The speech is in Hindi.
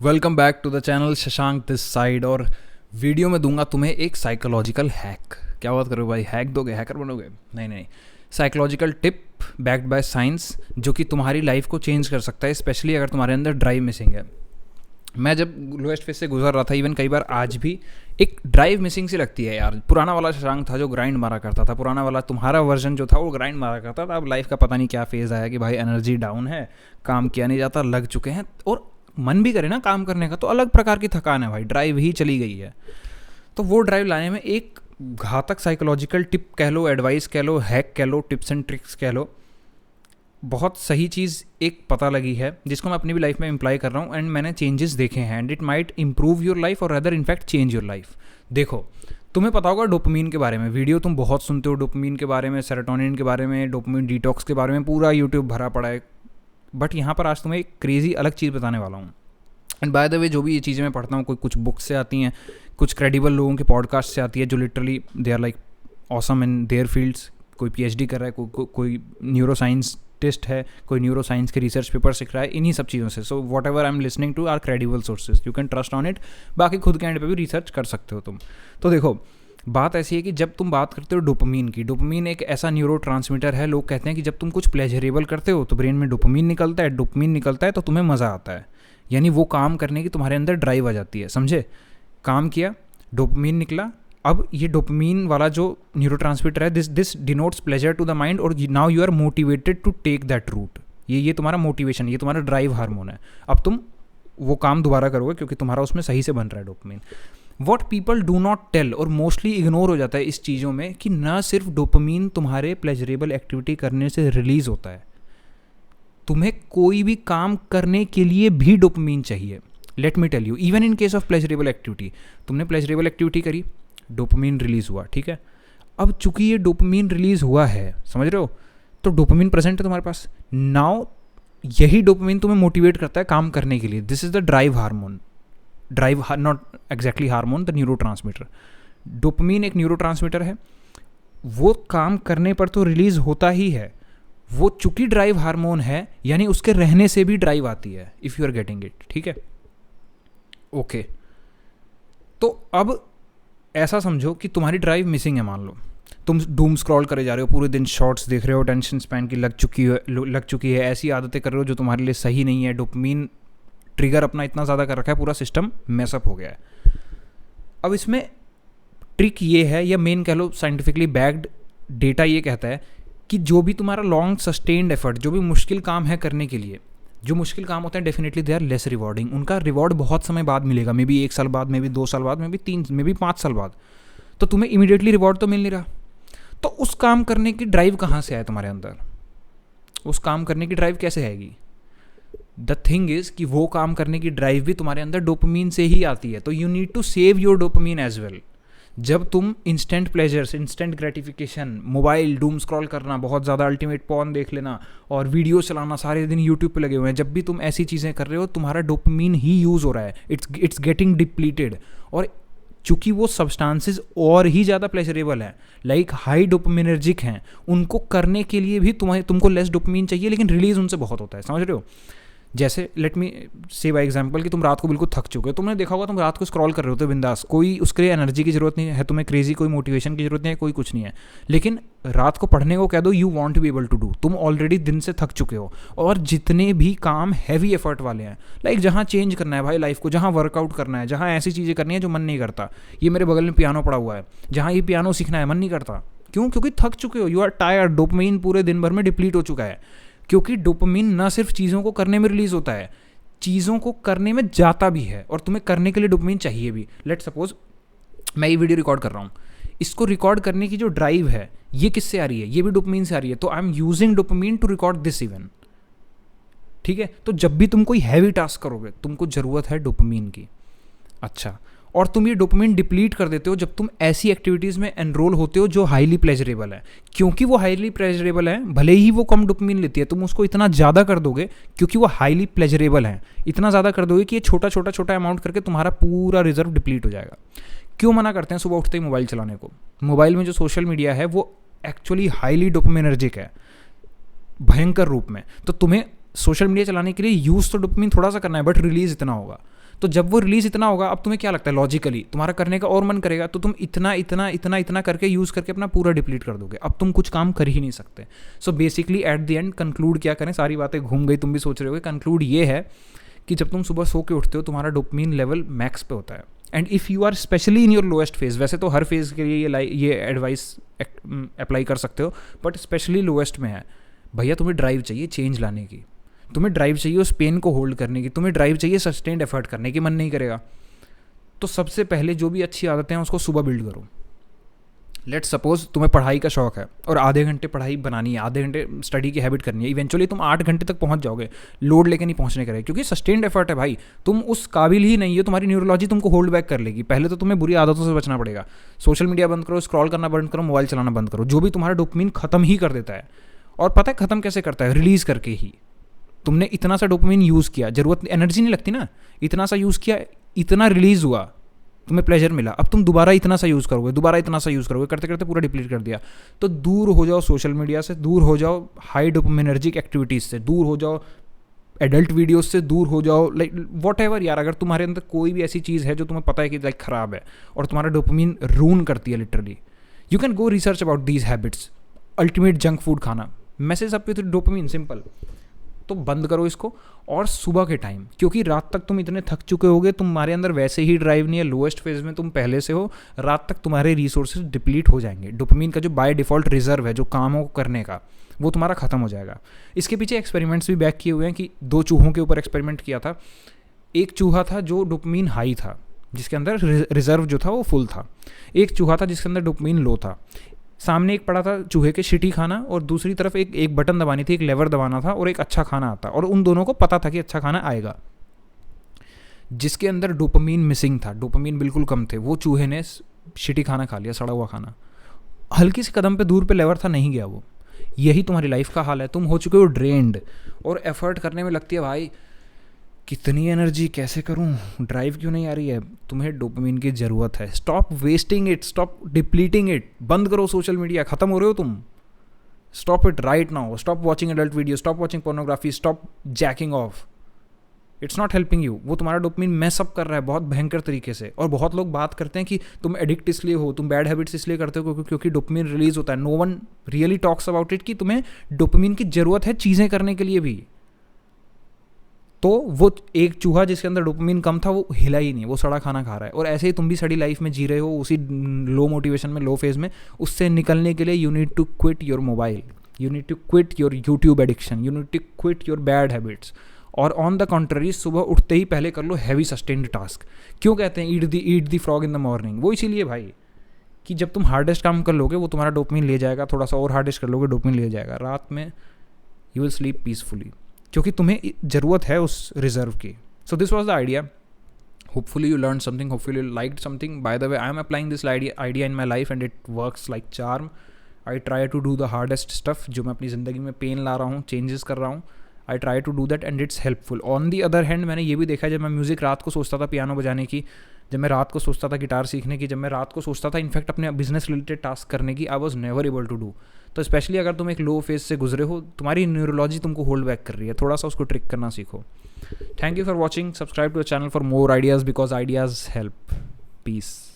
Welcome back to the channel Shashank this side. और वीडियो में दूंगा तुम्हें एक साइकोलॉजिकल हैक। क्या बात करो भाई, हैक दोगे, हैकर बनोगे? नहीं नहीं, psychological tip backed by science जो कि तुम्हारी लाइफ को चेंज कर सकता है, स्पेशली अगर तुम्हारे अंदर ड्राइव मिसिंग है। मैं जब लोएस्ट फेज से गुजर रहा था, इवन कई बार आज भी एक ड्राइव मिसिंग सी लगती है यार। पुराना वाला शशांक था जो ग्राइंड मारा करता था, पुराना वाला तुम्हारा वर्जन जो था वो ग्राइंड मारा करता था। अब लाइफ का पता नहीं क्या फेज़ आया कि भाई एनर्जी डाउन है, काम किया नहीं जाता, लग चुके हैं, और मन भी करे ना काम करने का तो अलग प्रकार की थकान है भाई, ड्राइव ही चली गई है। तो वो ड्राइव लाने में एक घातक साइकोलॉजिकल टिप कह लो, एडवाइस कह लो, हैक कह लो, टिप्स एंड ट्रिक्स कह लो, बहुत सही चीज़ एक पता लगी है जिसको मैं अपनी भी लाइफ में इम्प्लाई कर रहा हूँ एंड मैंने चेंजेस देखे हैं and it might improve your life और other in fact change your life. देखो, तुम्हें पता होगा डोपामीन के बारे में, वीडियो तुम बहुत सुनते हो डोपामीन के बारे में, सेरोटोनिन के बारे में, डोपामीन डिटॉक्स के बारे में, पूरा यूट्यूब भरा पड़ा है। बट यहाँ पर आज तुम्हें एक क्रेजी अलग चीज़ बताने वाला हूँ। एंड बाय द वे, जो भी ये चीज़ें मैं पढ़ता हूँ, कोई कुछ बुक्स से आती हैं, कुछ क्रेडिबल लोगों के पॉडकास्ट से आती है जो literally they are like awesome in their fields. कोई पीएचडी कर रहा है, कोई न्यूरो साइंटिस्ट है, कोई न्यूरो साइंस के रिसर्च पेपर सीख रहा है, इन्हीं सब चीज़ों से। So whatever I am listening to are credible sources, you can trust on it. बाकी खुद के एंड पे भी रिसर्च कर सकते हो तुम। तो देखो, बात ऐसी है कि जब तुम बात करते हो डोपामीन की, डोपामीन एक ऐसा न्यूरो ट्रांसमीटर है। लोग कहते हैं कि जब तुम कुछ प्लेजरेबल करते हो तो ब्रेन में डोपामीन निकलता है, डोपामीन निकलता है तो तुम्हें मज़ा आता है, यानी वो काम करने की तुम्हारे अंदर ड्राइव आ जाती है। समझे? काम किया, डोपामीन निकला, अब ये डोपामीन वाला जो न्यूरोट्रांसमीटर है, this denotes pleasure to the mind और now you are motivated to take that route. ये तुम्हारा मोटिवेशन, ये तुम्हारा ड्राइव हार्मोन है। अब तुम वो काम दोबारा करोगे क्योंकि तुम्हारा उसमें सही से बन रहा है dopamine. What people do not tell, और मोस्टली इग्नोर हो जाता है इस चीज़ों में, कि ना सिर्फ डोपामीन तुम्हारे प्लेजरेबल एक्टिविटी करने से रिलीज होता है, तुम्हें कोई भी काम करने के लिए भी डोपामीन चाहिए। Let me tell you, even in case of pleasurable activity, तुमने प्लेजरेबल एक्टिविटी करी, डोपामीन रिलीज हुआ, ठीक है। अब चूंकि ये डोपामीन रिलीज हुआ है, समझ रहे हो, तो डोपामीन प्रेजेंट है तुम्हारे पास। नाउ यही डोपामीन तुम्हें मोटिवेट करता है काम करने के लिए। This is the drive hormone, drive not exactly hormone, the neuro transmitter. Dopamine एक न्यूरो ट्रांसमीटर है, वो काम करने पर तो रिलीज होता ही है। वो चूंकि ड्राइव हार्मोन है, यानी उसके रहने से भी ड्राइव आती है, if you are getting it, ठीक है। ओके, तो अब ऐसा समझो कि तुम्हारी ड्राइव मिसिंग है। मान लो तुम डूम स्क्रॉल करे जा रहे हो, पूरे दिन शॉर्ट्स देख रहे हो, टेंशन स्पैन की लग चुकी है, ऐसी आदतें कर रहे हो जो तुम्हारे लिए सही नहीं है, डोपामीन ट्रिगर अपना इतना ज़्यादा कर रखा है, पूरा सिस्टम मैसअप हो गया है। अब इसमें ट्रिक ये है, या मेन कह लो साइंटिफिकली बैक्ड डेटा ये कहता है कि जो भी तुम्हारा लॉन्ग सस्टेन्ड एफर्ट, जो भी मुश्किल काम है करने के लिए, जो मुश्किल काम होते हैं definitely they are less rewarding. उनका रिवॉर्ड बहुत समय बाद मिलेगा, मे बी 1 साल बाद, मे बी 2 साल बाद, मे बी 3, मे बी 5 साल बाद। तो तुम्हें इमीडिएटली रिवॉर्ड तो मिल नहीं रहा, तो उस काम करने की ड्राइव कहाँ से आए तुम्हारे अंदर? उस काम करने की ड्राइव कैसे आएगी? द थिंग इज कि वो काम करने की ड्राइव भी तुम्हारे अंदर डोपामीन से ही आती है। तो you need to save your dopamine as well. जब तुम instant pleasures, instant gratification, mobile doom scroll करना, बहुत ज़्यादा अल्टीमेट पॉर्न देख लेना और वीडियो चलाना, सारे दिन यूट्यूब पे लगे हुए हैं, जब भी तुम ऐसी चीज़ें कर रहे हो, तुम्हारा डोपामीन ही यूज़ हो रहा है, इट्स गेटिंग डिप्लीटेड। और चूंकि वो सब्सटेंसेस और ही ज़्यादा प्लेजरेबल हैं, लाइक हाई डोपामिनर्जिक हैं, उनको करने के लिए भी तुमको लेस डोपामीन चाहिए, लेकिन रिलीज उनसे बहुत होता है। समझ रहे हो? जैसे लेट मी से बाय एग्जांपल कि तुम रात को बिल्कुल थक चुके हो, तुमने देखा होगा तुम रात को स्क्रॉल कर रहे होते हो बिंदास, कोई उसके लिए एनर्जी की जरूरत नहीं है, तुम्हें क्रेजी कोई मोटिवेशन की जरूरत नहीं है, कोई कुछ नहीं है, लेकिन रात को पढ़ने को कह दो, you want to be able to do. तुम ऑलरेडी दिन से थक चुके हो, और जितने भी काम हैवी एफर्ट वाले हैं, लाइक जहाँ चेंज करना है भाई लाइफ को, जहाँ वर्कआउट करना है, जहाँ ऐसी चीज़ें करनी है जो मन नहीं करता, ये मेरे बगल में पियानो पड़ा हुआ है, जहाँ ये पियानो सीखना है, मन नहीं करता। क्यों? क्योंकि थक चुके हो, यू आर टायर्ड, डोपामीन पूरे दिन भर में डिप्लीट हो चुका है। क्योंकि डोपामीन ना सिर्फ चीज़ों को करने में रिलीज होता है, चीज़ों को करने में जाता भी है, और तुम्हें करने के लिए डोपामीन चाहिए भी। लेट सपोज मैं ये वीडियो रिकॉर्ड कर रहा हूँ, इसको रिकॉर्ड करने की जो ड्राइव है ये किससे आ रही है? ये भी डोपामीन से आ रही है। तो I am using dopamine to record this even, ठीक है। तो जब भी तुम कोई हैवी टास्क करोगे, तुमको ज़रूरत है डोपामीन की। अच्छा, और तुम ये डोपामीन डिप्लीट कर देते हो जब तुम ऐसी एक्टिविटीज़ में एनरोल होते हो जो हाईली प्लेजरेबल है। क्योंकि वो हाईली प्लेजरेबल है, भले ही वो कम डोपामीन लेती है, तुम उसको इतना ज़्यादा कर दोगे क्योंकि वो हाईली प्लेजरेबल है, इतना ज़्यादा कर दोगे कि ये छोटा अमाउंट करके तुम्हारा पूरा रिजर्व डिप्लीट हो जाएगा। क्यों मना करते हैं सुबह उठते ही मोबाइल चलाने को? मोबाइल में जो सोशल मीडिया है वो एक्चुअली हाईली डोपामिनर्जिक है, भयंकर रूप में। तो तुम्हें सोशल मीडिया चलाने के लिए यूज़ तो डोपामिन थोड़ा सा करना है, बट रिलीज इतना होगा। तो जब वो रिलीज इतना होगा, अब तुम्हें क्या लगता है लॉजिकली तुम्हारा करने का और मन करेगा, तो तुम इतना इतना इतना इतना करके यूज़ करके अपना पूरा डिप्लीट कर दोगे, अब तुम कुछ काम कर ही नहीं सकते। So basically at the end conclude क्या करें, सारी बातें घूम गई, तुम भी सोच रहे हो, कंक्लूड ये है कि जब तुम सुबह सो के उठते हो तुम्हारा डोपामिन लेवल मैक्स पे होता है। And if you are specially in your lowest phase, वैसे तो हर फेज़ के लिए ये एडवाइस अप्लाई कर सकते हो, बट स्पेशली लोएस्ट में है, भैया तुम्हें ड्राइव चाहिए चेंज लाने की, तुम्हें ड्राइव चाहिए उस पेन को होल्ड करने की, तुम्हें ड्राइव चाहिए सस्टेन्ड एफर्ट करने की, मन नहीं करेगा। तो सबसे पहले जो भी अच्छी आदतें हैं उसको सुबह बिल्ड करो। लेट्स सपोज तुम्हें पढ़ाई का शौक है और आधे घंटे पढ़ाई बनानी है, आधे घंटे स्टडी की हैबिट करनी है, इवेंचुअली तुम 8 घंटे तक पहुंच जाओगे, लोड लेके नहीं पहुंचने करेगा, क्योंकि सस्टेन्ड एफर्ट है भाई, तुम उस काबिल ही नहीं हो, तुम्हारी न्यूरोलॉजी तुमको होल्ड बैक कर लेगी। पहले तो तुम्हें बुरी आदतों से बचना पड़ेगा, सोशल मीडिया बंद करो, स्क्रॉल करना बंद करो, मोबाइल चलाना बंद करो, जो भी तुम्हारा डोपामिन खत्म ही कर देता है। और पता है खत्म कैसे करता है, रिलीज करके ही। तुमने इतना सा डोपामिन यूज़ किया, जरूरत एनर्जी नहीं लगती ना, इतना सा यूज़ किया, इतना रिलीज हुआ, तुम्हें प्लेजर मिला, अब तुम दोबारा इतना सा यूज़ करोगे, दोबारा इतना सा यूज़ करोगे, करते करते पूरा डिप्लीट कर दिया। तो दूर हो जाओ सोशल मीडिया से, दूर हो जाओ हाई डोपामिनर्जिक एक्टिविटीज़ से, दूर हो जाओ एडल्ट वीडियोस से, दूर हो जाओ लाइक वॉट एवर यार। अगर तुम्हारे अंदर कोई भी ऐसी चीज़ है जो तुम्हें पता है कि लाइक ख़राब है और तुम्हारा डोपामिन रून करती है literally, you can go research about these habits. Ultimate junk food खाना messes up with dopamine, simple. तो बंद करो इसको। और सुबह के टाइम, क्योंकि रात तक तुम इतने थक चुके होगे, तुम्हारे अंदर वैसे ही ड्राइव नहीं है, लोएस्ट फेज में तुम पहले से हो, रात तक तुम्हारे रिसोर्सेज डिप्लीट हो जाएंगे, डोपामिन का जो बाय डिफ़ॉल्ट रिजर्व है जो कामों को करने का, वो तुम्हारा खत्म हो जाएगा। इसके पीछे एक्सपेरिमेंट्स भी बैक किए हुए हैं कि 2 चूहों के ऊपर एक्सपेरिमेंट किया था। एक चूहा था जो डोपामिन हाई था, जिसके अंदर रिजर्व जो था वो फुल था। एक चूहा था जिसके अंदर डोपामिन लो था। सामने एक पड़ा था चूहे के शिटी खाना, और दूसरी तरफ एक बटन दबानी थी, एक लेवर दबाना था, और एक अच्छा खाना आता, और उन दोनों को पता था कि अच्छा खाना आएगा। जिसके अंदर डोपामिन मिसिंग था, डोपामिन बिल्कुल कम थे, वो चूहे ने शिटी खाना खा लिया, सड़ा हुआ खाना। हल्की सी कदम पे दूर पे लेवर था, नहीं गया वो। यही तुम्हारी लाइफ का हाल है, तुम हो चुके हो ड्रेन्ड, और एफर्ट करने में लगती है भाई कितनी एनर्जी, कैसे करूं, ड्राइव क्यों नहीं आ रही है। तुम्हें डोपामिन की ज़रूरत है। Stop wasting it, stop depleting it. बंद करो सोशल मीडिया, ख़त्म हो रहे हो तुम। Stop it right now. Stop watching adult video, stop watching pornography, stop jacking of. It's not helping you. वो तुम्हारा डोपामिन मैस अप कर रहा है बहुत भयंकर तरीके से। और बहुत लोग बात करते हैं कि तुम एडिक्ट इसलिए हो, तुम बैड हैबिट्स इसलिए करते हो क्योंकि डोपामिन रिलीज होता है। No one really talks about it कि तुम्हें डोपामिन की ज़रूरत है चीज़ें करने के लिए भी। तो वो एक चूहा जिसके अंदर डोपामिन कम था वो हिला ही नहीं, वो सड़ा खाना खा रहा है। और ऐसे ही तुम भी सड़ी लाइफ में जी रहे हो, उसी लो मोटिवेशन में, लो फेज में। उससे निकलने के लिए you need to quit your mobile, you need to quit your YouTube addiction, you need to quit your bad habits. और ऑन द कॉन्ट्ररी सुबह उठते ही पहले कर लो हैवी सस्टेन्ड टास्क। क्यों कहते हैं eat the frog in the morning? वो इसीलिए भाई कि जब तुम हार्डेस्ट काम कर लोगे वो तुम्हारा डोपामिन ले जाएगा, थोड़ा सा और हार्डेस्ट कर लोगे डोपामिन ले जाएगा, रात में यू विल स्लीप पीसफुली, क्योंकि तुम्हें ज़रूरत है उस रिजर्व की। So this was the idea. Hopefully you learn something, hopefully you liked something. By the way, I am applying this idea in my life and it works like charm. I try to do the hardest stuff, जो मैं अपनी ज़िंदगी में पेन ला रहा हूँ, चेंजेस कर रहा हूँ। I try to do that and it's helpful. On the other hand, मैंने ये भी देखा है, जब मैं म्यूज़िक रात को सोचता था पियानो बजाने की, जब मैं रात को सोचता था गिटार सीखने की, जब मैं रात को सोचता था इनफैक्ट अपने बिजनेस रिलेटेड टास्क करने की, I was never able to do. तो स्पेशली अगर तुम एक लो फेज से गुजरे हो, तुम्हारी न्यूरोलॉजी तुमको होल्ड बैक कर रही है, थोड़ा सा उसको ट्रिक करना सीखो। Thank you for watching, subscribe to the channel for more ideas because ideas help. Piece.